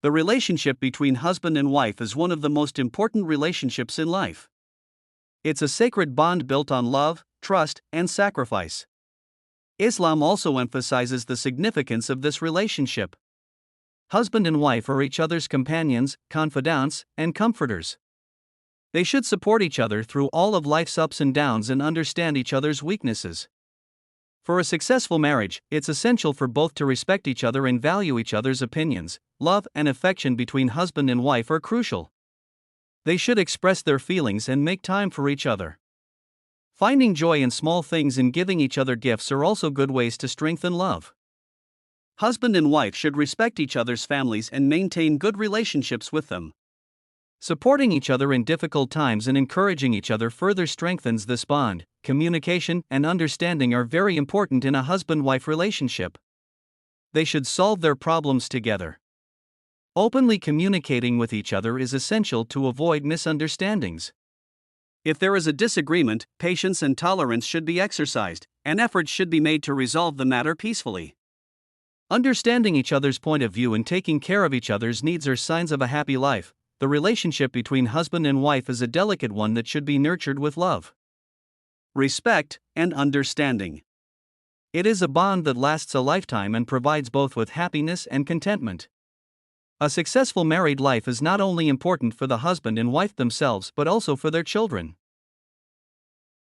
The relationship between husband and wife is one of the most important relationships in life. It's a sacred bond built on love, trust, and sacrifice. Islam also emphasizes the significance of this relationship. Husband and wife are each other's companions, confidants, and comforters. They should support each other through all of life's ups and downs and understand each other's weaknesses. For a successful marriage, it's essential for both to respect each other and value each other's opinions. Love and affection between husband and wife are crucial. They should express their feelings and make time for each other. Finding joy in small things and giving each other gifts are also good ways to strengthen love. Husband and wife should respect each other's families and maintain good relationships with them. Supporting each other in difficult times and encouraging each other further strengthens this bond. Communication and understanding are very important in a husband-wife relationship. They should solve their problems together. Openly communicating with each other is essential to avoid misunderstandings. If there is a disagreement, patience and tolerance should be exercised, and efforts should be made to resolve the matter peacefully. Understanding each other's point of view and taking care of each other's needs are signs of a happy life. The relationship between husband and wife is a delicate one that should be nurtured with love, respect, and understanding. It is a bond that lasts a lifetime and provides both with happiness and contentment. A successful married life is not only important for the husband and wife themselves but also for their children.